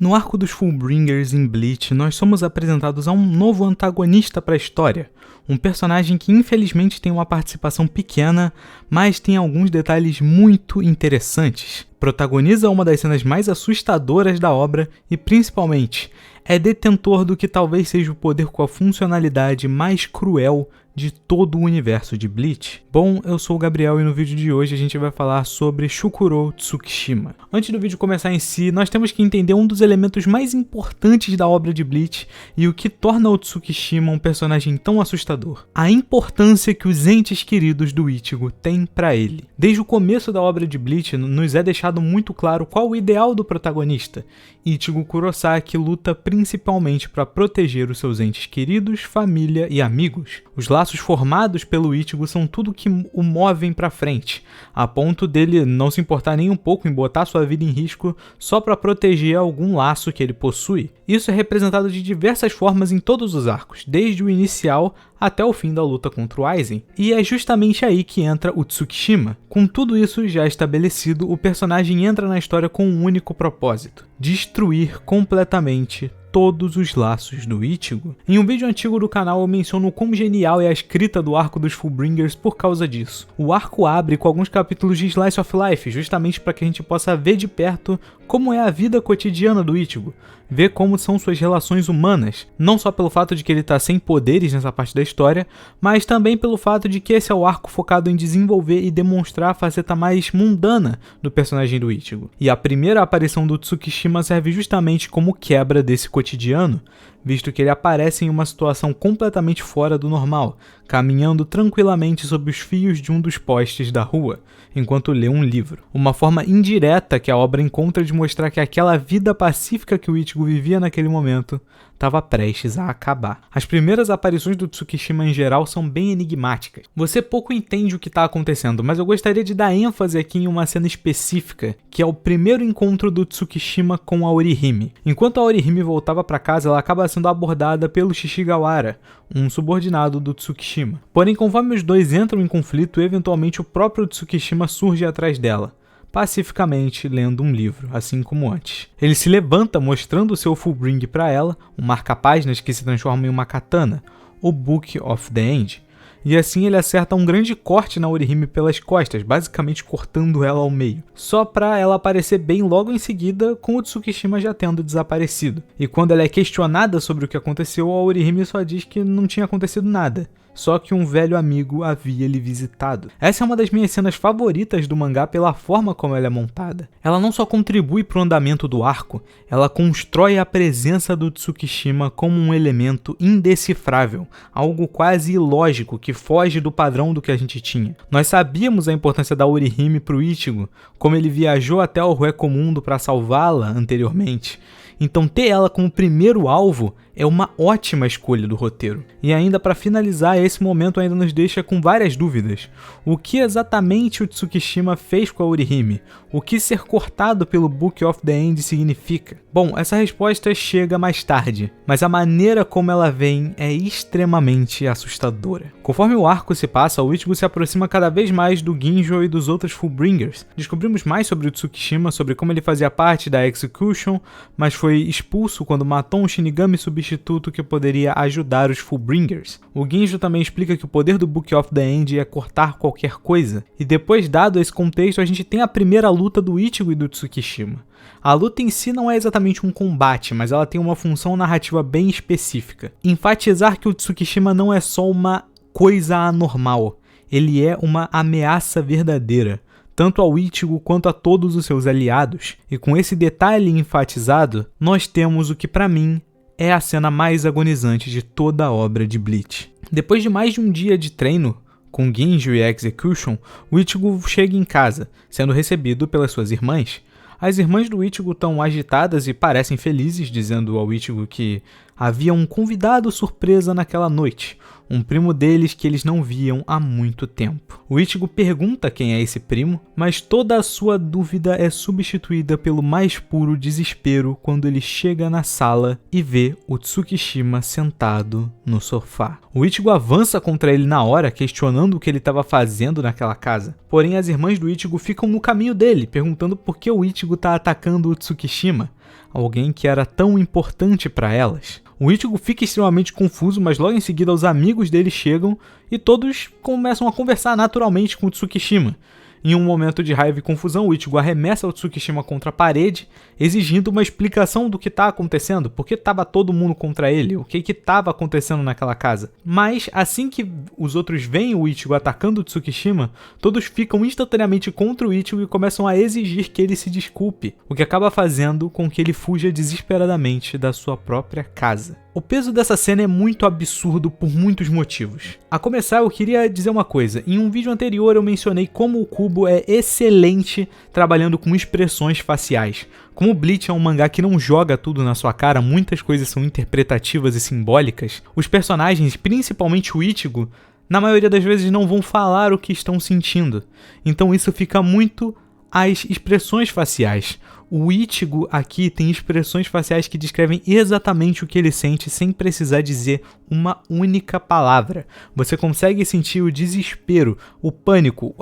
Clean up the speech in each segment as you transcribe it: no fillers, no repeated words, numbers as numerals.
No arco dos Fullbringers em Bleach, nós somos apresentados a um novo antagonista para a história, um personagem que infelizmente tem uma participação pequena, mas tem alguns detalhes muito interessantes. Protagoniza uma das cenas mais assustadoras da obra e, principalmente, é detentor do que talvez seja o poder com a funcionalidade mais cruel de todo o universo de Bleach. Bom, eu sou o Gabriel e no vídeo de hoje a gente vai falar sobre Shukuro Tsukishima. Antes do vídeo começar em si, nós temos que entender um dos elementos mais importantes da obra de Bleach e o que torna o Tsukishima um personagem tão assustador. A importância que os entes queridos do Ichigo têm para ele. Desde o começo da obra de Bleach, nos é deixado muito claro qual o ideal do protagonista. Ichigo Kurosaki luta principalmente para proteger os seus entes queridos, família e amigos. Os laços formados pelo Ichigo são tudo que o movem para frente, a ponto dele não se importar nem um pouco em botar sua vida em risco só para proteger algum laço que ele possui. Isso é representado de diversas formas em todos os arcos, desde o inicial até o fim da luta contra o Aizen. E é justamente aí que entra o Tsukishima. Com tudo isso já estabelecido, o personagem entra na história com um único propósito: destruir completamente todos os laços do Ichigo. Em um vídeo antigo do canal eu menciono o quão genial é a escrita do arco dos Fullbringers por causa disso. O arco abre com alguns capítulos de Slice of Life, justamente para que a gente possa ver de perto como é a vida cotidiana do Ichigo, ver como são suas relações humanas, não só pelo fato de que ele está sem poderes nessa parte da história, mas também pelo fato de que esse é o arco focado em desenvolver e demonstrar a faceta mais mundana do personagem do Ichigo. E a primeira aparição do Tsukishima serve justamente como quebra desse cotidiano, visto que ele aparece em uma situação completamente fora do normal, caminhando tranquilamente sob os fios de um dos postes da rua, enquanto lê um livro. Uma forma indireta que a obra encontra de mostrar que aquela vida pacífica que o Ichigo vivia naquele momento estava prestes a acabar. As primeiras aparições do Tsukishima em geral são bem enigmáticas. Você pouco entende o que está acontecendo, mas eu gostaria de dar ênfase aqui em uma cena específica, que é o primeiro encontro do Tsukishima com a Orihime. Enquanto a Orihime voltava para casa, ela acaba sendo abordada pelo Shishigawara, um subordinado do Tsukishima. Porém, conforme os dois entram em conflito, eventualmente o próprio Tsukishima surge atrás dela, pacificamente lendo um livro, assim como antes. Ele se levanta mostrando o seu Fullbring para ela, um marca-páginas que se transforma em uma katana, o Book of the End, e assim ele acerta um grande corte na Orihime pelas costas, basicamente cortando ela ao meio, só para ela aparecer bem logo em seguida, com o Tsukishima já tendo desaparecido. E quando ela é questionada sobre o que aconteceu, a Orihime só diz que não tinha acontecido nada, só que um velho amigo havia lhe visitado. Essa é uma das minhas cenas favoritas do mangá pela forma como ela é montada. Ela não só contribui para o andamento do arco, ela constrói a presença do Tsukishima como um elemento indecifrável, algo quase ilógico que foge do padrão do que a gente tinha. Nós sabíamos a importância da Orihime para o Ichigo, como ele viajou até o Recomundo para salvá-la anteriormente. Então ter ela como primeiro alvo é uma ótima escolha do roteiro. E ainda para finalizar, esse momento ainda nos deixa com várias dúvidas. O que exatamente o Tsukishima fez com a Orihime? O que ser cortado pelo Book of the End significa? Bom, essa resposta chega mais tarde, mas a maneira como ela vem é extremamente assustadora. Conforme o arco se passa, o Ichigo se aproxima cada vez mais do Ginjo e dos outros Fullbringers. Descobrimos mais sobre o Tsukishima, sobre como ele fazia parte da Execution, mas foi expulso quando matou um Shinigami substituto que poderia ajudar os Fullbringers. O Ginjo também explica que o poder do Book of the End é cortar qualquer coisa. E depois, dado esse contexto, a gente tem a primeira luta do Ichigo e do Tsukishima. A luta em si não é exatamente um combate, mas ela tem uma função narrativa bem específica. Enfatizar que o Tsukishima não é só uma coisa anormal, ele é uma ameaça verdadeira, tanto ao Ichigo quanto a todos os seus aliados. E com esse detalhe enfatizado, nós temos o que para mim é a cena mais agonizante de toda a obra de Bleach. Depois de mais de um dia de treino com Ginjo e Execution, o Ichigo chega em casa, sendo recebido pelas suas irmãs. As irmãs do Ichigo estão agitadas e parecem felizes, dizendo ao Ichigo que havia um convidado surpresa naquela noite, um primo deles que eles não viam há muito tempo. O Ichigo pergunta quem é esse primo, mas toda a sua dúvida é substituída pelo mais puro desespero quando ele chega na sala e vê o Tsukishima sentado no sofá. O Ichigo avança contra ele na hora, questionando o que ele estava fazendo naquela casa. Porém, as irmãs do Ichigo ficam no caminho dele, perguntando por que o Ichigo está atacando o Tsukishima. alguém que era tão importante para elas. O Ichigo fica extremamente confuso, mas logo em seguida os amigos dele chegam e todos começam a conversar naturalmente com o Tsukishima. Em um momento de raiva e confusão, o Ichigo arremessa o Tsukishima contra a parede, exigindo uma explicação do que está acontecendo, por que estava todo mundo contra ele, o que estava acontecendo naquela casa. Mas assim que os outros veem o Ichigo atacando o Tsukishima, todos ficam instantaneamente contra o Ichigo e começam a exigir que ele se desculpe, o que acaba fazendo com que ele fuja desesperadamente da sua própria casa. O peso dessa cena é muito absurdo por muitos motivos. A começar, eu queria dizer uma coisa. Em um vídeo anterior eu mencionei como o Kubo é excelente trabalhando com expressões faciais. Como Bleach é um mangá que não joga tudo na sua cara, muitas coisas são interpretativas e simbólicas, os personagens, principalmente o Ichigo, na maioria das vezes não vão falar o que estão sentindo. Então isso fica muito às expressões faciais. O Ichigo aqui tem expressões faciais que descrevem exatamente o que ele sente sem precisar dizer uma única palavra. Você consegue sentir o desespero, o pânico,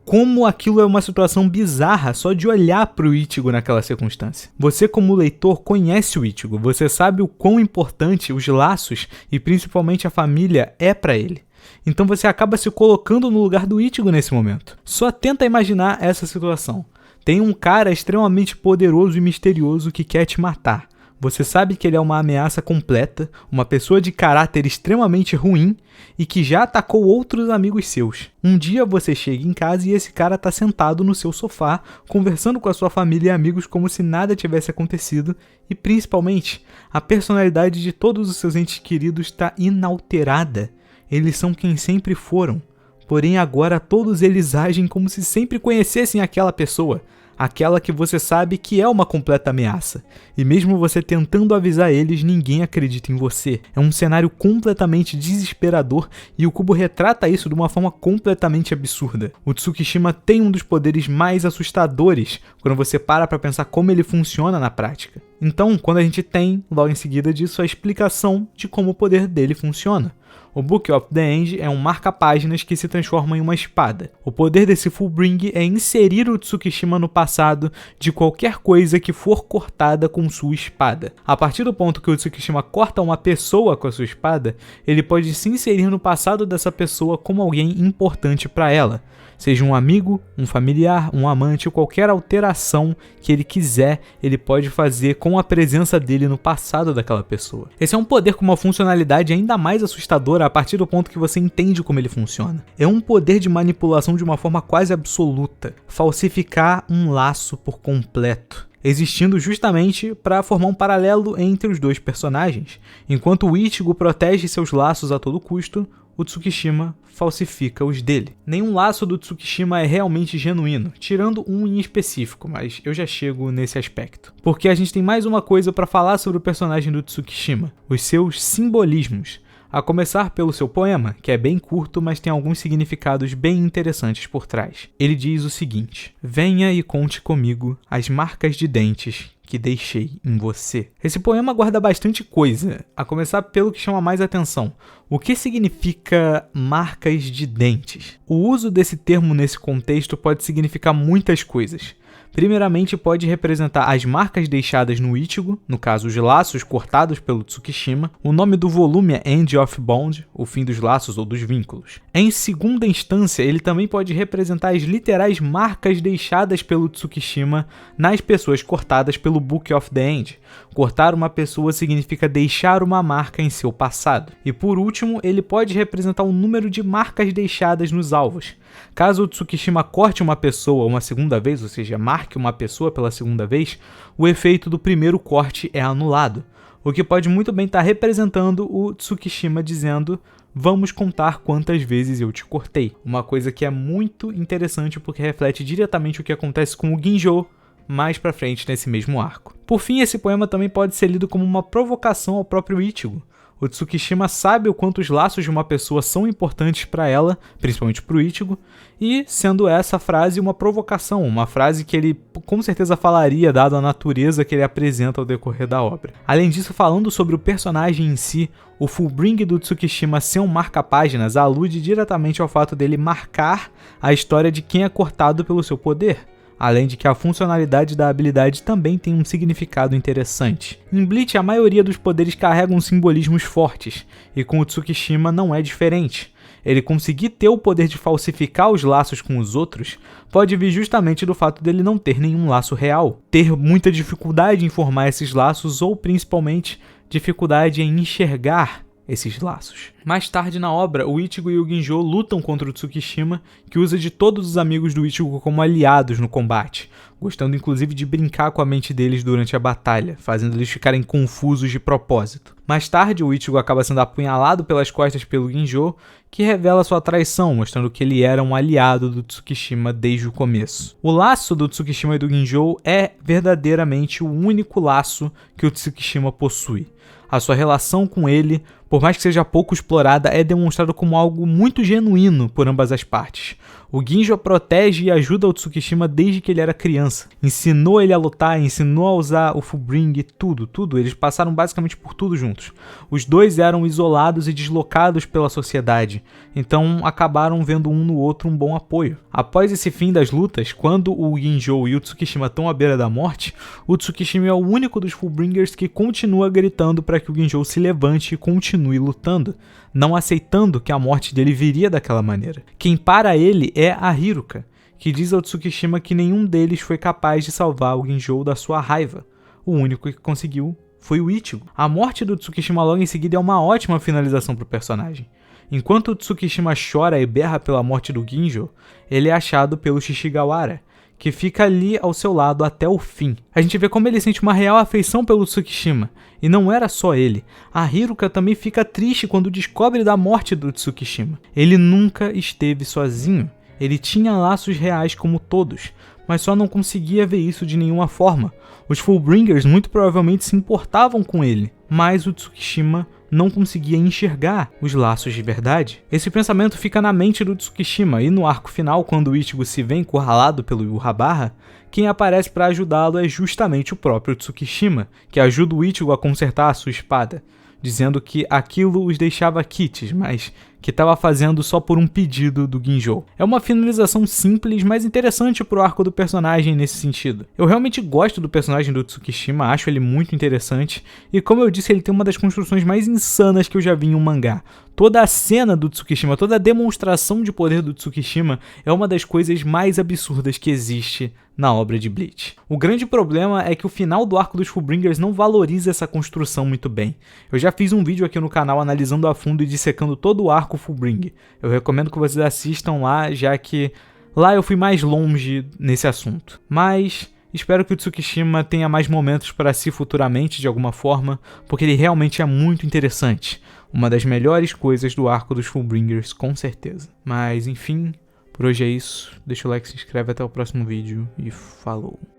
como aquilo é uma situação bizarra só de olhar para o Ichigo naquela circunstância. Você como leitor conhece o Ichigo, você sabe o quão importante os laços e principalmente a família é para ele. Então você acaba se colocando no lugar do Ichigo nesse momento. Só tenta imaginar essa situação. Tem um cara extremamente poderoso e misterioso que quer te matar. Você sabe que ele é uma ameaça completa, uma pessoa de caráter extremamente ruim e que já atacou outros amigos seus. Um dia você chega em casa e esse cara está sentado no seu sofá, conversando com a sua família e amigos como se nada tivesse acontecido e, principalmente, a personalidade de todos os seus entes queridos está inalterada. Eles são quem sempre foram. Porém, agora todos eles agem como se sempre conhecessem aquela pessoa, aquela que você sabe que é uma completa ameaça. E mesmo você tentando avisar eles, ninguém acredita em você. É um cenário completamente desesperador e o Kubo retrata isso de uma forma completamente absurda. O Tsukishima tem um dos poderes mais assustadores quando você para pra pensar como ele funciona na prática. Então, quando a gente tem, logo em seguida disso, a explicação de como o poder dele funciona. O Book of the End é um marca-páginas que se transforma em uma espada. O poder desse Fullbring é inserir o Tsukishima no passado de qualquer coisa que for cortada com sua espada. A partir do ponto que o Tsukishima corta uma pessoa com a sua espada, ele pode se inserir no passado dessa pessoa como alguém importante para ela. Seja um amigo, um familiar, um amante ou qualquer alteração que ele quiser, ele pode fazer com a presença dele no passado daquela pessoa. Esse é um poder com uma funcionalidade ainda mais assustadora a partir do ponto que você entende como ele funciona. É um poder de manipulação de uma forma quase absoluta, falsificar um laço por completo, existindo justamente para formar um paralelo entre os dois personagens. Enquanto o Ichigo protege seus laços a todo custo, o Tsukishima falsifica os dele. Nenhum laço do Tsukishima é realmente genuíno, tirando um em específico, mas eu já chego nesse aspecto. Porque a gente tem mais uma coisa para falar sobre o personagem do Tsukishima, os seus simbolismos. A começar pelo seu poema, que é bem curto, mas tem alguns significados bem interessantes por trás. Ele diz o seguinte: venha e conte comigo as marcas de dentes que deixei em você. Esse poema guarda bastante coisa, a começar pelo que chama mais atenção. O que significa marcas de dentes? O uso desse termo nesse contexto pode significar muitas coisas. Primeiramente, pode representar as marcas deixadas no Ichigo, no caso os laços cortados pelo Tsukishima. O nome do volume é End of Bond, o fim dos laços ou dos vínculos. Em segunda instância, ele também pode representar as literais marcas deixadas pelo Tsukishima nas pessoas cortadas pelo Book of the End. Cortar uma pessoa significa deixar uma marca em seu passado. E por último, ele pode representar o número de marcas deixadas nos alvos. Caso o Tsukishima corte uma pessoa uma segunda vez, ou seja, marque uma pessoa pela segunda vez, o efeito do primeiro corte é anulado, o que pode muito bem estar representando o Tsukishima dizendo: vamos contar quantas vezes eu te cortei. Uma coisa que é muito interessante porque reflete diretamente o que acontece com o Ginjo mais pra frente nesse mesmo arco. Por fim, esse poema também pode ser lido como uma provocação ao próprio Ichigo. O Tsukishima sabe o quanto os laços de uma pessoa são importantes para ela, principalmente para o Ichigo, e sendo essa frase uma provocação, uma frase que ele com certeza falaria dado a natureza que ele apresenta ao decorrer da obra. Além disso, falando sobre o personagem em si, o Fullbring do Tsukishima ser um marca-páginas alude diretamente ao fato dele marcar a história de quem é cortado pelo seu poder. além de que a funcionalidade da habilidade também tem um significado interessante. Em Bleach, a maioria dos poderes carregam simbolismos fortes, e com o Tsukishima não é diferente. Ele conseguir ter o poder de falsificar os laços com os outros pode vir justamente do fato dele não ter nenhum laço real, ter muita dificuldade em formar esses laços ou principalmente dificuldade em enxergar esses laços. Mais tarde na obra, o Ichigo e o Ginjo lutam contra o Tsukishima, que usa de todos os amigos do Ichigo como aliados no combate, gostando inclusive de brincar com a mente deles durante a batalha, fazendo eles ficarem confusos de propósito. Mais tarde, o Ichigo acaba sendo apunhalado pelas costas pelo Ginjo, que revela sua traição, mostrando que ele era um aliado do Tsukishima desde o começo. O laço do Tsukishima e do Ginjo é verdadeiramente o único laço que o Tsukishima possui. A sua relação com ele, por mais que seja pouco explorada, é demonstrado como algo muito genuíno por ambas as partes. O Ginjo protege e ajuda o Tsukishima desde que ele era criança. Ensinou ele a lutar, ensinou a usar o Fullbring, tudo. Eles passaram basicamente por tudo juntos. Os dois eram isolados e deslocados pela sociedade, então acabaram vendo um no outro um bom apoio. Após esse fim das lutas, quando o Ginjo e o Tsukishima estão à beira da morte, o Tsukishima é o único dos Fullbringers que continua gritando para que o Ginjo se levante e continue lutando, não aceitando que a morte dele viria daquela maneira. Quem para ele é a Hiruka, que diz ao Tsukishima que nenhum deles foi capaz de salvar o Ginjo da sua raiva. O único que conseguiu foi o Ichigo. A morte do Tsukishima logo em seguida é uma ótima finalização para o personagem. Enquanto o Tsukishima chora e berra pela morte do Ginjo, ele é achado pelo Shishigawara, que fica ali ao seu lado até o fim. A gente vê como ele sente uma real afeição pelo Tsukishima, e não era só ele. A Hiruka também fica triste quando descobre da morte do Tsukishima. Ele nunca esteve sozinho, ele tinha laços reais como todos, mas só não conseguia ver isso de nenhuma forma. Os Fullbringers muito provavelmente se importavam com ele, mas o Tsukishima não conseguia enxergar os laços de verdade. Esse pensamento fica na mente do Tsukishima, e no arco final, quando o Ichigo se vê encurralado pelo Yurabara, quem aparece para ajudá-lo é justamente o próprio Tsukishima, que ajuda o Ichigo a consertar a sua espada, dizendo que aquilo os deixava quites, mas que estava fazendo só por um pedido do Ginjo. É uma finalização simples, mas interessante pro arco do personagem nesse sentido. Eu realmente gosto do personagem do Tsukishima, acho ele muito interessante, e como eu disse, ele tem uma das construções mais insanas que eu já vi em um mangá. Toda a cena do Tsukishima, toda a demonstração de poder do Tsukishima é uma das coisas mais absurdas que existe na obra de Bleach. O grande problema é que o final do arco dos Fullbringers não valoriza essa construção muito bem. Eu já fiz um vídeo aqui no canal analisando a fundo e dissecando todo o arco Fullbring. Eu recomendo que vocês assistam lá, já que lá eu fui mais longe nesse assunto. Mas espero que o Tsukishima tenha mais momentos para si futuramente de alguma forma, porque ele realmente é muito interessante. Uma das melhores coisas do arco dos Fullbringers, com certeza. Mas enfim, por hoje é isso. Deixa o like, se inscreve, até o próximo vídeo e falou!